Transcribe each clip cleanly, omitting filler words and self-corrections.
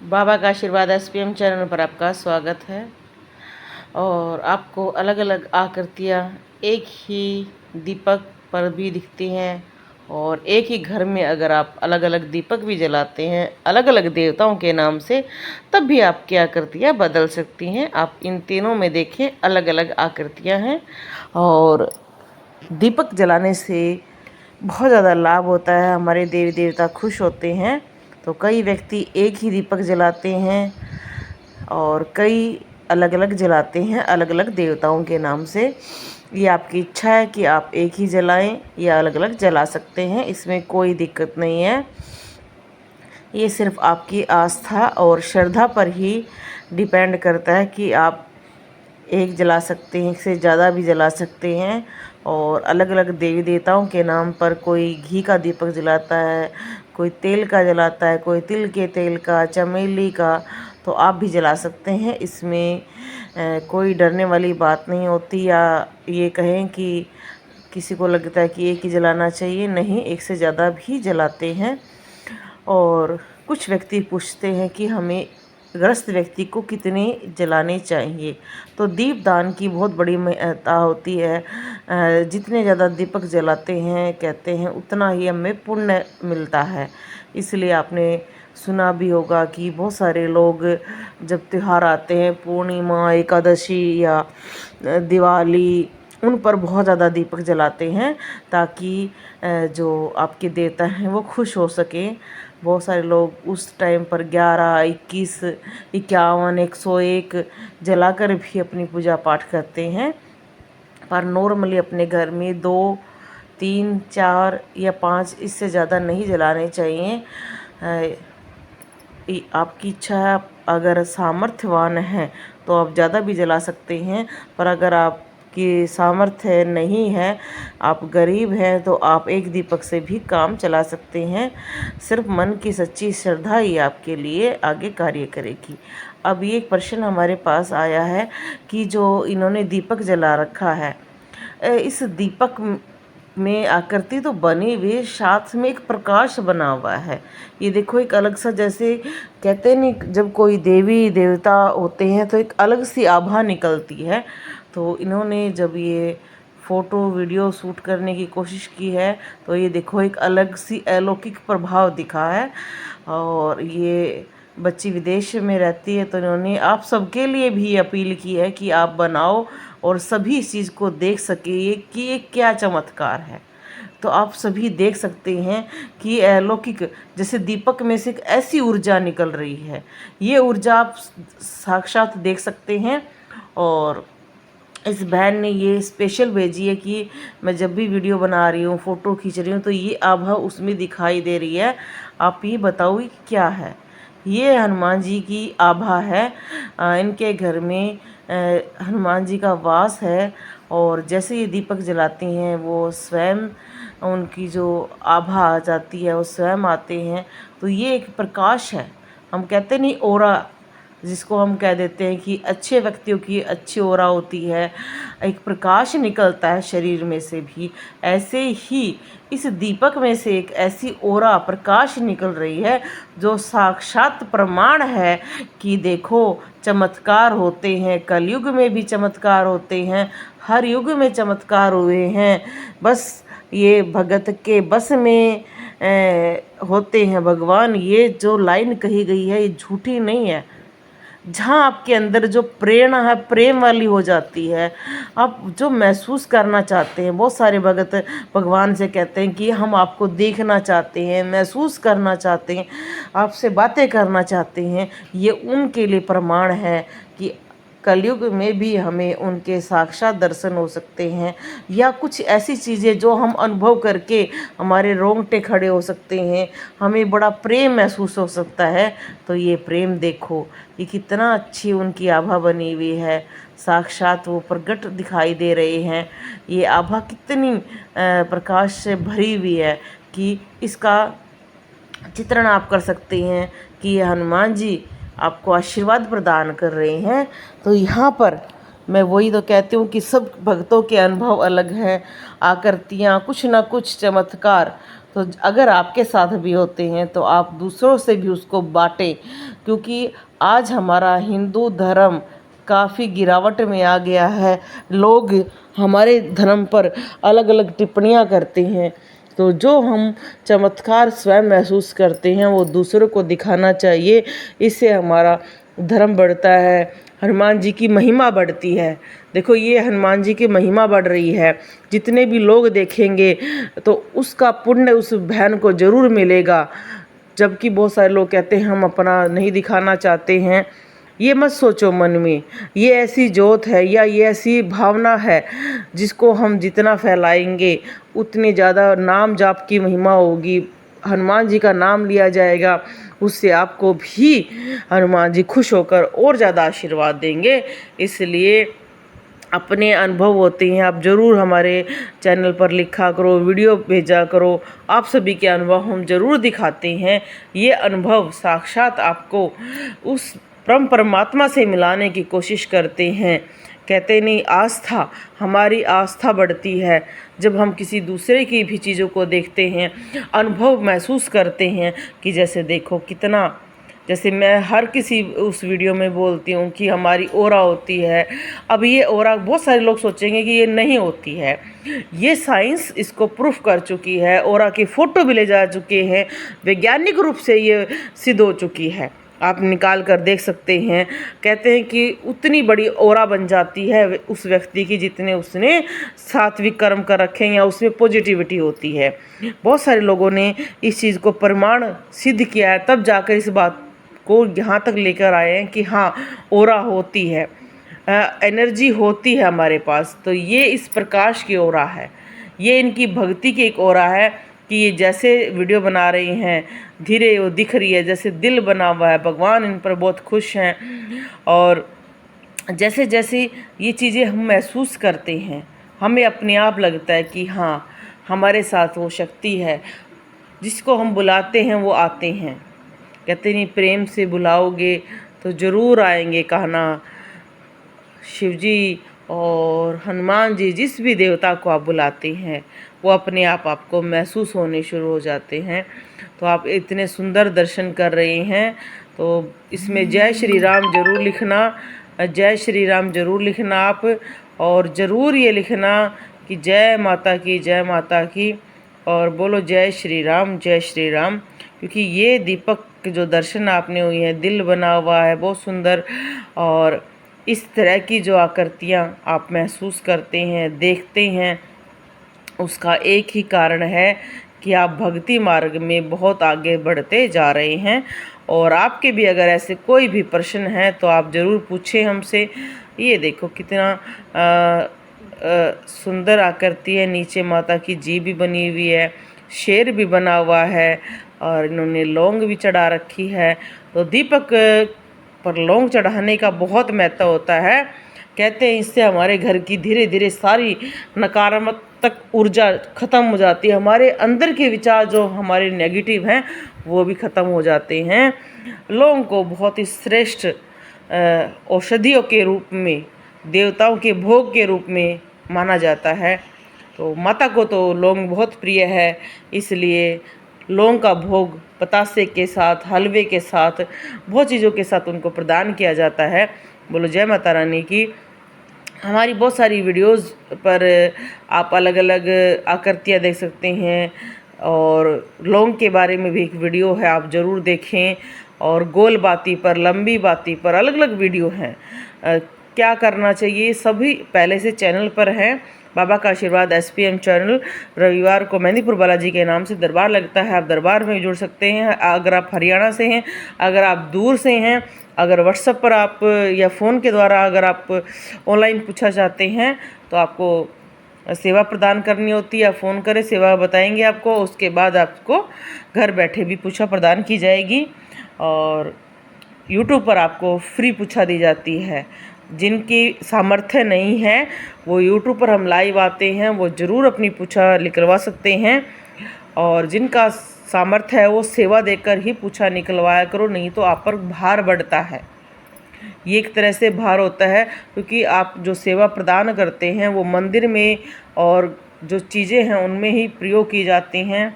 बाबा का आशीर्वाद SPM channel पर आपका स्वागत है। और आपको अलग अलग आकृतियाँ एक ही दीपक पर भी दिखती हैं। और एक ही घर में अगर आप अलग अलग दीपक भी जलाते हैं अलग अलग देवताओं के नाम से, तब भी आपकी आकृतियाँ बदल सकती हैं। आप इन तीनों में देखें, अलग अलग आकृतियाँ हैं। और दीपक जलाने से बहुत ज़्यादा लाभ होता है, हमारे देवी देवता खुश होते हैं। तो कई व्यक्ति एक ही दीपक जलाते हैं और कई अलग अलग जलाते हैं अलग अलग देवताओं के नाम से। ये आपकी इच्छा है कि आप एक ही जलाएं या अलग अलग जला सकते हैं, इसमें कोई दिक्कत नहीं है। ये सिर्फ आपकी आस्था और श्रद्धा पर ही डिपेंड करता है कि आप एक जला सकते हैं, एक से ज़्यादा भी जला सकते हैं। और अलग अलग देवी देवताओं के नाम पर कोई घी का दीपक जलाता है, कोई तेल का जलाता है, कोई तिल के तेल का, चमेली का, तो आप भी जला सकते हैं। इसमें कोई डरने वाली बात नहीं होती, या ये कहें कि किसी को लगता है कि एक ही जलाना चाहिए, नहीं, एक से ज़्यादा भी जलाते हैं। और कुछ व्यक्ति पूछते हैं कि हमें ग्रस्त व्यक्ति को कितने जलाने चाहिए। तो दीपदान की बहुत बड़ी महत्ता होती है। जितने ज़्यादा दीपक जलाते हैं, कहते हैं, उतना ही हमें पुण्य मिलता है। इसलिए आपने सुना भी होगा कि बहुत सारे लोग जब त्यौहार आते हैं, पूर्णिमा, एकादशी या दिवाली, उन पर बहुत ज़्यादा दीपक जलाते हैं ताकि जो आपके देवता हैं वो खुश हो सकें। बहुत सारे लोग उस टाइम पर 11, 21, 51, 101 जलाकर भी अपनी पूजा पाठ करते हैं। पर नॉर्मली अपने घर में 2, 3, 4 या 5, इससे ज़्यादा नहीं जलाने चाहिए। आपकी इच्छा है, अगर सामर्थ्यवान हैं तो आप ज़्यादा भी जला सकते हैं। पर अगर आपकी सामर्थ्य नहीं है, आप गरीब हैं, तो आप एक दीपक से भी काम चला सकते हैं। सिर्फ मन की सच्ची श्रद्धा ही आपके लिए आगे कार्य करेगी। अब ये एक प्रश्न हमारे पास आया है कि जो इन्होंने दीपक जला रखा है, इस दीपक में आकृति तो बनी हुई, साथ में एक प्रकाश बना हुआ है। ये देखो, एक अलग सा, जैसे कहते नहीं, जब कोई देवी देवता होते हैं तो एक अलग सी आभा निकलती है। तो इन्होंने जब ये फ़ोटो वीडियो शूट करने की कोशिश की है, तो ये देखो एक अलग सी अलौकिक प्रभाव दिखा है। और ये बच्ची विदेश में रहती है, तो इन्होंने आप सबके लिए भी अपील की है कि आप बनाओ और सभी इस चीज़ को देख सके ये कि ये क्या चमत्कार है। तो आप सभी देख सकते हैं कि अलौकिक, जैसे दीपक में से एक ऐसी ऊर्जा निकल रही है, ये ऊर्जा आप साक्षात देख सकते हैं। और इस बहन ने ये स्पेशल भेजी है कि मैं जब भी वीडियो बना रही हूँ, फ़ोटो खींच रही हूँ, तो ये आभा उसमें दिखाई दे रही है। आप ये बताओ कि क्या है। ये हनुमान जी की आभा है। इनके घर में हनुमान जी का वास है। और जैसे ये दीपक जलाती हैं, वो स्वयं उनकी जो आभा आ जाती है, वो स्वयं आते हैं। तो ये एक प्रकाश है। हम कहते नहीं ओरा, जिसको हम कह देते हैं कि अच्छे व्यक्तियों की अच्छी ओरा होती है, एक प्रकाश निकलता है शरीर में से भी, ऐसे ही इस दीपक में से एक ऐसी ओरा प्रकाश निकल रही है जो साक्षात प्रमाण है कि देखो चमत्कार होते हैं, कलयुग में भी चमत्कार होते हैं, हर युग में चमत्कार हुए हैं। बस ये भगत के बस में होते हैं भगवान। ये जो लाइन कही गई है ये झूठी नहीं है। जहाँ आपके अंदर जो प्रेरणा है, प्रेम वाली हो जाती है, आप जो महसूस करना चाहते हैं, बहुत सारे भगत भगवान से कहते हैं कि हम आपको देखना चाहते हैं, महसूस करना चाहते हैं, आपसे बातें करना चाहते हैं। ये उनके लिए प्रमाण है कि कलयुग में भी हमें उनके साक्षात दर्शन हो सकते हैं, या कुछ ऐसी चीज़ें जो हम अनुभव करके हमारे रोंगटे खड़े हो सकते हैं, हमें बड़ा प्रेम महसूस हो सकता है। तो ये प्रेम देखो, ये कितना अच्छी उनकी आभा बनी हुई है, साक्षात वो प्रकट दिखाई दे रहे हैं। ये आभा कितनी प्रकाश से भरी हुई है कि इसका चित्रण आप कर सकते हैं कि ये हनुमान जी आपको आशीर्वाद प्रदान कर रहे हैं। तो यहाँ पर मैं वही तो कहती हूँ कि सब भक्तों के अनुभव अलग हैं, आकृतियाँ, कुछ ना कुछ चमत्कार। तो अगर आपके साथ भी होते हैं तो आप दूसरों से भी उसको बांटें, क्योंकि आज हमारा हिंदू धर्म काफ़ी गिरावट में आ गया है। लोग हमारे धर्म पर अलग अलग टिप्पणियां करते हैं, तो जो हम चमत्कार स्वयं महसूस करते हैं वो दूसरों को दिखाना चाहिए। इससे हमारा धर्म बढ़ता है, हनुमान जी की महिमा बढ़ती है। देखो ये हनुमान जी की महिमा बढ़ रही है, जितने भी लोग देखेंगे तो उसका पुण्य उस बहन को ज़रूर मिलेगा। जबकि बहुत सारे लोग कहते हैं हम अपना नहीं दिखाना चाहते हैं। ये मत सोचो मन में, ये ऐसी जोत है या ये ऐसी भावना है जिसको हम जितना फैलाएंगे उतनी ज़्यादा नाम जाप की महिमा होगी। हनुमान जी का नाम लिया जाएगा, उससे आपको भी हनुमान जी खुश होकर और ज़्यादा आशीर्वाद देंगे। इसलिए अपने अनुभव होते हैं, आप ज़रूर हमारे चैनल पर लिखा करो, वीडियो भेजा करो। आप सभी के अनुभव हम ज़रूर दिखाते हैं। ये अनुभव साक्षात आपको उस परमात्मा से मिलाने की कोशिश करते हैं। कहते नहीं, आस्था, हमारी आस्था बढ़ती है जब हम किसी दूसरे की भी चीज़ों को देखते हैं, अनुभव महसूस करते हैं कि जैसे देखो कितना, जैसे मैं हर किसी उस वीडियो में बोलती हूँ कि हमारी ओरा होती है। अब ये ओरा बहुत सारे लोग सोचेंगे कि ये नहीं होती है, ये साइंस इसको प्रूफ कर चुकी है, ओरा की फ़ोटो भी ले जा चुके हैं, वैज्ञानिक रूप से ये सिद्ध हो चुकी है। आप निकाल कर देख सकते हैं। कहते हैं कि उतनी बड़ी ओरा बन जाती है उस व्यक्ति की जितने उसने सात्विक कर्म कर रखे हैं या उसमें पॉजिटिविटी होती है। बहुत सारे लोगों ने इस चीज़ को प्रमाण सिद्ध किया है, तब जाकर इस बात को यहाँ तक लेकर आए हैं कि हाँ ओरा होती है, एनर्जी होती है हमारे पास। तो ये इस प्रकाश की ओरा है, ये इनकी भक्ति की एक ओरा है कि ये जैसे वीडियो बना रही हैं धीरे वो दिख रही है, जैसे दिल बना हुआ है, भगवान इन पर बहुत खुश हैं। और जैसे जैसे ये चीज़ें हम महसूस करते हैं, हमें अपने आप लगता है कि हाँ हमारे साथ वो शक्ति है, जिसको हम बुलाते हैं वो आते हैं। कहते नहीं, प्रेम से बुलाओगे तो ज़रूर आएंगे। कहना शिवजी और हनुमान जी, जिस भी देवता को आप बुलाते हैं वो अपने आप आपको महसूस होने शुरू हो जाते हैं। तो आप इतने सुंदर दर्शन कर रहे हैं, तो इसमें जय श्री राम ज़रूर लिखना, जय श्री राम ज़रूर लिखना आप। और ज़रूर ये लिखना कि जय माता की, जय माता की, और बोलो जय श्री राम, जय श्री राम। क्योंकि ये दीपक जो दर्शन आपने हुई है, दिल बना हुआ है बहुत सुंदर, और इस तरह की जो आकृतियाँ आप महसूस करते हैं, देखते हैं, उसका एक ही कारण है कि आप भक्ति मार्ग में बहुत आगे बढ़ते जा रहे हैं। और आपके भी अगर ऐसे कोई भी प्रश्न हैं तो आप ज़रूर पूछें हमसे। ये देखो कितना सुंदर आकृति है, नीचे माता की जी भी बनी हुई है, शेर भी बना हुआ है, और इन्होंने लौंग भी चढ़ा रखी है। तो दीपक पर लौंग चढ़ाने का बहुत महत्व होता है। कहते हैं इससे हमारे घर की धीरे धीरे सारी नकारात्मक ऊर्जा ख़त्म हो जाती है, हमारे अंदर के विचार जो हमारे नेगेटिव हैं वो भी ख़त्म हो जाते हैं। लौंग को बहुत ही श्रेष्ठ औषधियों के रूप में, देवताओं के भोग के रूप में माना जाता है। तो माता को तो लौंग बहुत प्रिय है, इसलिए लौंग का भोग बतासे के साथ, हलवे के साथ, बहुत चीज़ों के साथ उनको प्रदान किया जाता है। बोलो जय माता रानी की। हमारी बहुत सारी वीडियोस पर आप अलग अलग आकृतियाँ देख सकते हैं, और लौंग के बारे में भी एक वीडियो है, आप ज़रूर देखें। और गोल बाती पर, लंबी बाती पर अलग अलग वीडियो हैं। क्या करना चाहिए सभी पहले से चैनल पर हैं। बाबा का आशीर्वाद SPM चैनल, रविवार को मेहंदीपुर बालाजी के नाम से दरबार लगता है, आप दरबार में जुड़ सकते हैं। अगर आप हरियाणा से हैं, अगर आप दूर से हैं, अगर व्हाट्सएप पर आप या फ़ोन के द्वारा अगर आप ऑनलाइन पूछा चाहते हैं तो आपको सेवा प्रदान करनी होती है। आप फ़ोन करें, सेवा बताएंगे आपको, उसके बाद आपको घर बैठे भी पूछा प्रदान की जाएगी। और यूट्यूब पर आपको फ्री पूछा दी जाती है। जिनकी सामर्थ्य नहीं है वो यूट्यूब पर हम लाइव आते हैं, वो ज़रूर अपनी पूछा निकलवा सकते हैं। और जिनका सामर्थ्य है वो सेवा देकर ही पूछा निकलवाया करो, नहीं तो आप पर भार बढ़ता है। ये एक तरह से भार होता है, क्योंकि आप जो सेवा प्रदान करते हैं वो मंदिर में और जो चीज़ें हैं उनमें ही प्रयोग की जाती हैं।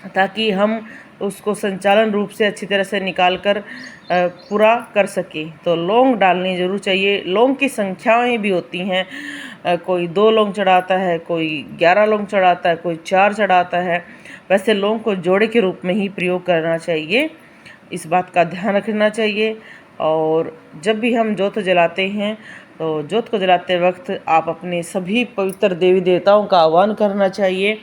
ताकि हम उसको संचालन रूप से अच्छी तरह से निकाल कर पूरा कर सकें। तो लौंग डालनी ज़रूर चाहिए। लौंग की संख्याएं भी होती हैं, कोई 2 लौंग चढ़ाता है, कोई 11 लौंग चढ़ाता है, कोई 4 चढ़ाता है। वैसे लौंग को जोड़े के रूप में ही प्रयोग करना चाहिए, इस बात का ध्यान रखना चाहिए। और जब भी हम जोत जलाते हैं तो जोत को जलाते वक्त आप अपने सभी पवित्र देवी देवताओं का आह्वान करना चाहिए।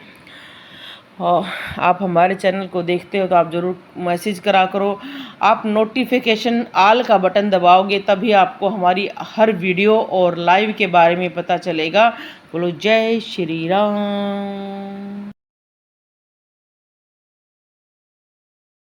और आप हमारे चैनल को देखते हो तो आप ज़रूर मैसेज करा करो। आप नोटिफिकेशन ऑल का बटन दबाओगे तभी आपको हमारी हर वीडियो और लाइव के बारे में पता चलेगा। बोलो जय श्री राम।